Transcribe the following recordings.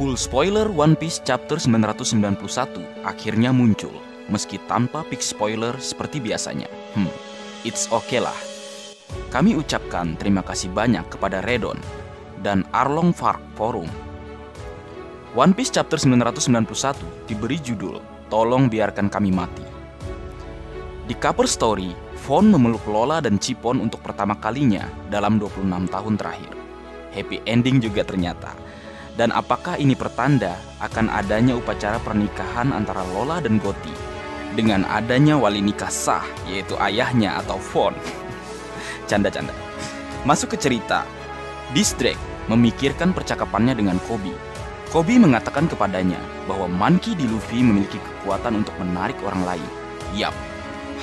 Full spoiler One Piece chapter 991 akhirnya muncul, meski tanpa peak spoiler seperti biasanya. It's okay lah. Kami ucapkan terima kasih banyak kepada Redon dan Arlong Park Forum. One Piece chapter 991 diberi judul Tolong Biarkan Kami Mati. Di cover story, Von memeluk Lola dan Chippon untuk pertama kalinya dalam 26 tahun terakhir. Happy ending juga ternyata. Dan apakah ini pertanda akan adanya upacara pernikahan antara Lola dan Gotti dengan adanya wali nikah sah, yaitu ayahnya atau Von? Canda-canda. Masuk ke cerita. Distrek memikirkan percakapannya dengan Koby. Koby mengatakan kepadanya bahwa Monkey D. Luffy memiliki kekuatan untuk menarik orang lain. Yap,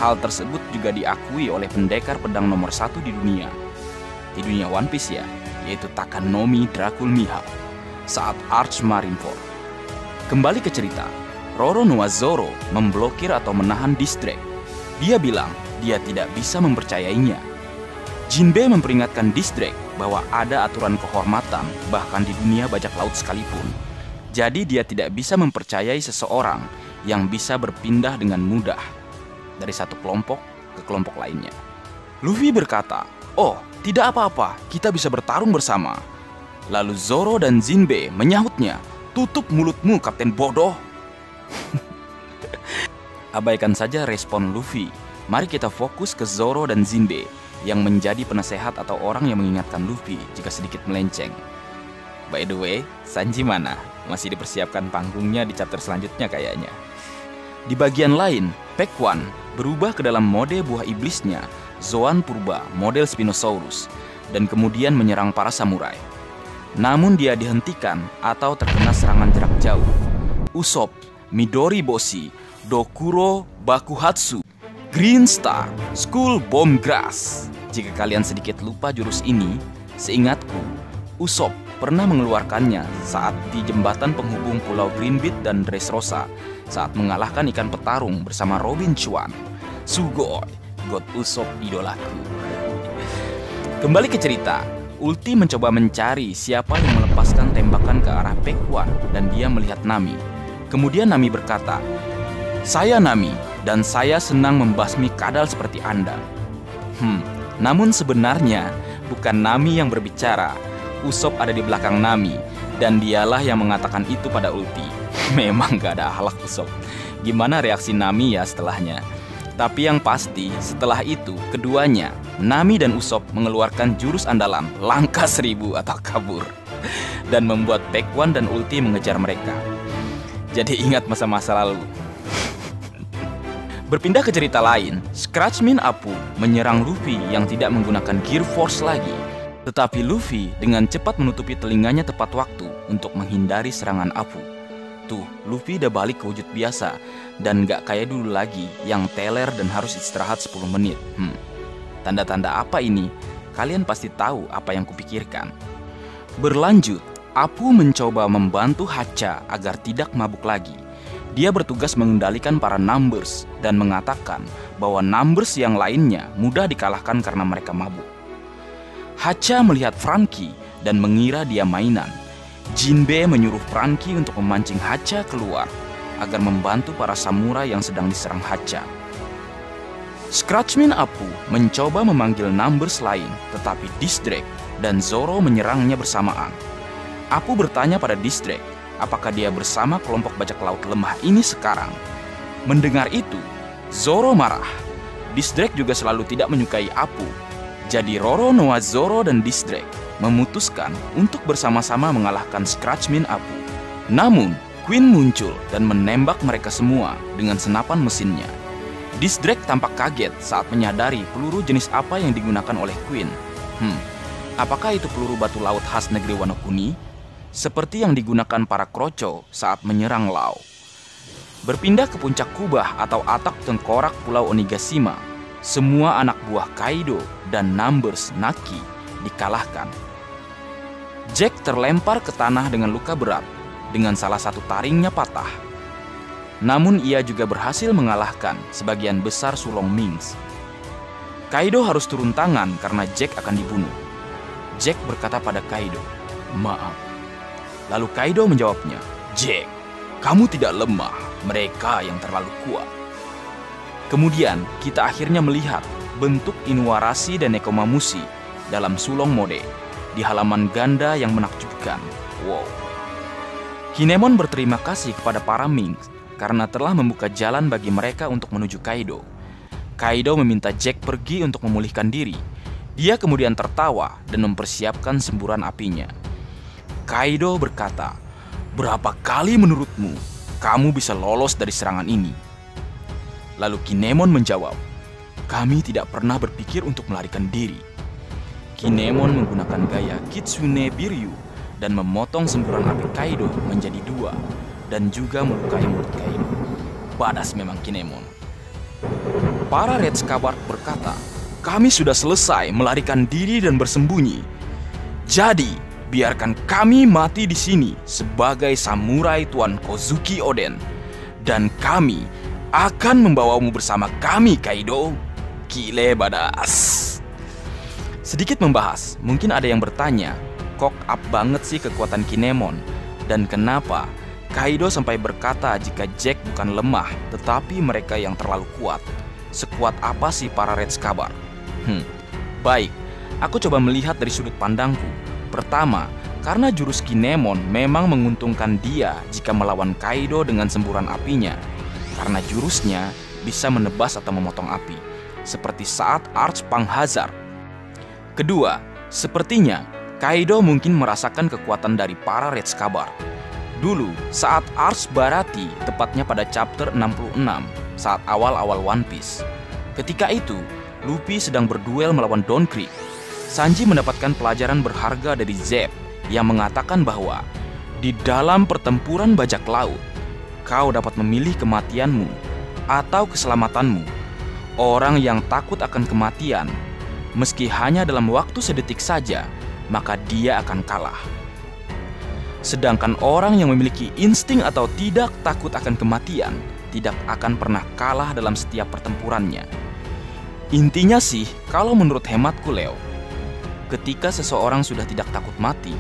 hal tersebut juga diakui oleh pendekar pedang nomor 1 di dunia One Piece ya, yaitu Takanomi Dracul Mihawk saat Arch Marineford. Kembali ke cerita, Roronoa Zoro memblokir atau menahan Distrek. Dia bilang dia tidak bisa mempercayainya. Jinbe memperingatkan Distrek bahwa ada aturan kehormatan bahkan di dunia bajak laut sekalipun. Jadi dia tidak bisa mempercayai seseorang yang bisa berpindah dengan mudah dari satu kelompok ke kelompok lainnya. Luffy berkata, "Oh, tidak apa-apa, kita bisa bertarung bersama." Lalu Zoro dan Jinbe menyahutnya, "Tutup mulutmu, Kapten Bodoh." Abaikan saja respon Luffy. Mari kita fokus ke Zoro dan Jinbe yang menjadi penasehat atau orang yang mengingatkan Luffy jika sedikit melenceng. By the way, Sanji mana? Masih dipersiapkan panggungnya di chapter selanjutnya kayaknya. Di bagian lain, Pac-One berubah ke dalam mode buah iblisnya, Zoan Purba model Spinosaurus, dan kemudian menyerang para samurai. Namun dia dihentikan atau terkena serangan jarak jauh. Usopp, Midori Boshi, Dokuro Bakuhatsu, Green Star, Skull Bomb Grass. Jika kalian sedikit lupa jurus ini, seingatku, Usopp pernah mengeluarkannya saat di jembatan penghubung Pulau Greenbeat dan Dressrosa saat mengalahkan ikan petarung bersama Robin Chuan. Sugoi, God Usopp idolaku. Kembali ke cerita, Ulti mencoba mencari siapa yang melepaskan tembakan ke arah Pac-One dan dia melihat Nami. Kemudian Nami berkata, "Saya Nami dan saya senang membasmi kadal seperti Anda." Namun sebenarnya bukan Nami yang berbicara. Usopp ada di belakang Nami dan dialah yang mengatakan itu pada Ulti. Memang gak ada akhlak Usopp. Gimana reaksi Nami ya setelahnya? Tapi yang pasti setelah itu keduanya, Nami dan Usopp mengeluarkan jurus andalan langkah 1000 atau kabur dan membuat Pac-One dan Ulti mengejar mereka. Jadi ingat masa-masa lalu. Berpindah ke cerita lain, Scratchmin Apu menyerang Luffy yang tidak menggunakan Gear Force lagi. Tetapi Luffy dengan cepat menutupi telinganya tepat waktu untuk menghindari serangan Apu. Tuh, Luffy udah balik ke wujud biasa dan gak kayak dulu lagi yang teler dan harus istirahat 10 menit. Tanda-tanda apa ini? Kalian pasti tahu apa yang kupikirkan. Berlanjut, Apu mencoba membantu Hacha agar tidak mabuk lagi. Dia bertugas mengendalikan para Numbers dan mengatakan bahwa Numbers yang lainnya mudah dikalahkan karena mereka mabuk. Hacha melihat Franky dan mengira dia mainan. Jinbe menyuruh Franky untuk memancing Hacha keluar agar membantu para samurai yang sedang diserang Hacha. Scratchmin Apu mencoba memanggil Numbers lain, tetapi Distrek dan Zoro menyerangnya bersamaan. Apu bertanya pada Distrek apakah dia bersama kelompok bajak laut lemah ini sekarang. Mendengar itu, Zoro marah. Distrek juga selalu tidak menyukai Apu. Jadi Roronoa Zoro dan Distrek memutuskan untuk bersama-sama mengalahkan Scratchmin Apu. Namun, Queen muncul dan menembak mereka semua dengan senapan mesinnya. Distrek tampak kaget saat menyadari peluru jenis apa yang digunakan oleh Queen. Apakah itu peluru batu laut khas negeri Wano Kuni? Seperti yang digunakan para Kroco saat menyerang Law. Berpindah ke puncak kubah atau atap tengkorak Pulau Onigashima, semua anak buah Kaido dan Numbers Naki dikalahkan. Jack terlempar ke tanah dengan luka berat, dengan salah satu taringnya patah. Namun ia juga berhasil mengalahkan sebagian besar Sulong Mings. Kaido harus turun tangan karena Jack akan dibunuh. Jack berkata pada Kaido, "Maaf." Lalu Kaido menjawabnya, "Jack, kamu tidak lemah, mereka yang terlalu kuat." Kemudian kita akhirnya melihat bentuk Inuarashi dan Nekomamushi dalam sulong mode di halaman ganda yang menakjubkan. Wow. Kinemon berterima kasih kepada para Minks karena telah membuka jalan bagi mereka untuk menuju Kaido. Kaido meminta Jack pergi untuk memulihkan diri. Dia kemudian tertawa dan mempersiapkan semburan apinya. Kaido berkata, "Berapa kali menurutmu kamu bisa lolos dari serangan ini?" Lalu Kinemon menjawab, "Kami tidak pernah berpikir untuk melarikan diri." Kinemon menggunakan gaya Kitsune Biryu dan memotong semburan api Kaido menjadi dua dan juga melukai mulut Kaido. Badas memang Kinemon. Para Red Scabbard berkata, "Kami sudah selesai melarikan diri dan bersembunyi. Jadi, biarkan kami mati di sini sebagai samurai Tuan Kozuki Oden. Dan kami akan membawamu bersama kami, Kaido." Gile badas. Sedikit membahas, mungkin ada yang bertanya, kok up banget sih kekuatan Kinemon? Dan kenapa Kaido sampai berkata jika Jack bukan lemah, tetapi mereka yang terlalu kuat? Sekuat apa sih para Red Scabbard? Baik, aku coba melihat dari sudut pandangku. Pertama, karena jurus Kinemon memang menguntungkan dia jika melawan Kaido dengan semburan apinya. Karena jurusnya bisa menebas atau memotong api, seperti saat Arch Panghazard. Kedua, sepertinya Kaido mungkin merasakan kekuatan dari para Red Scabbard. Dulu, saat Arch Barati, tepatnya pada chapter 66, saat awal-awal One Piece. Ketika itu, Luffy sedang berduel melawan Don Krieg. Sanji mendapatkan pelajaran berharga dari Zep yang mengatakan bahwa di dalam pertempuran bajak laut, kau dapat memilih kematianmu atau keselamatanmu. Orang yang takut akan kematian, meski hanya dalam waktu sedetik saja, maka dia akan kalah. Sedangkan orang yang memiliki insting atau tidak takut akan kematian, tidak akan pernah kalah dalam setiap pertempurannya. Intinya sih, kalau menurut hematku Leo, ketika seseorang sudah tidak takut mati,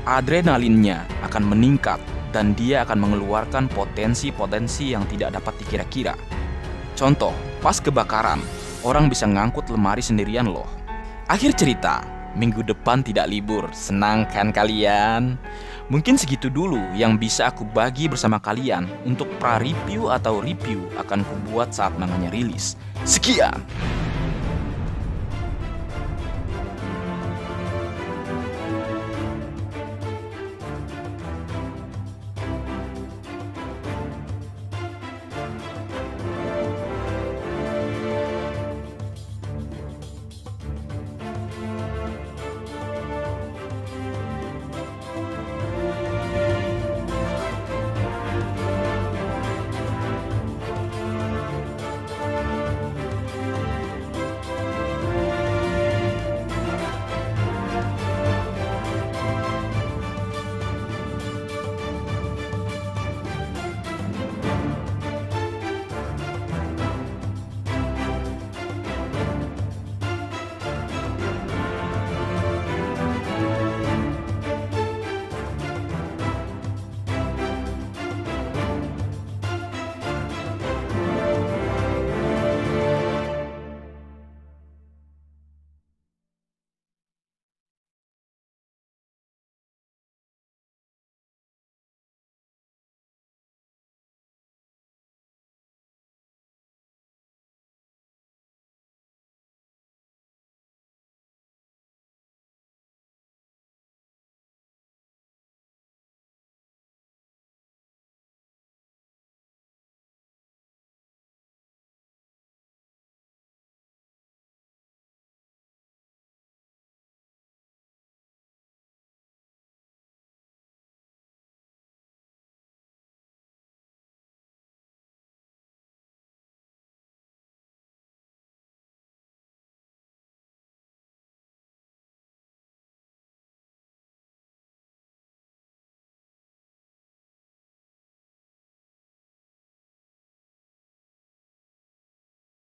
adrenalinnya akan meningkat dan dia akan mengeluarkan potensi-potensi yang tidak dapat dikira-kira. Contoh, pas kebakaran, orang bisa ngangkut lemari sendirian loh. Akhir cerita, minggu depan tidak libur. Senang kan kalian? Mungkin segitu dulu yang bisa aku bagi bersama kalian untuk pra-review atau review akan kubuat saat manganya rilis. Sekian!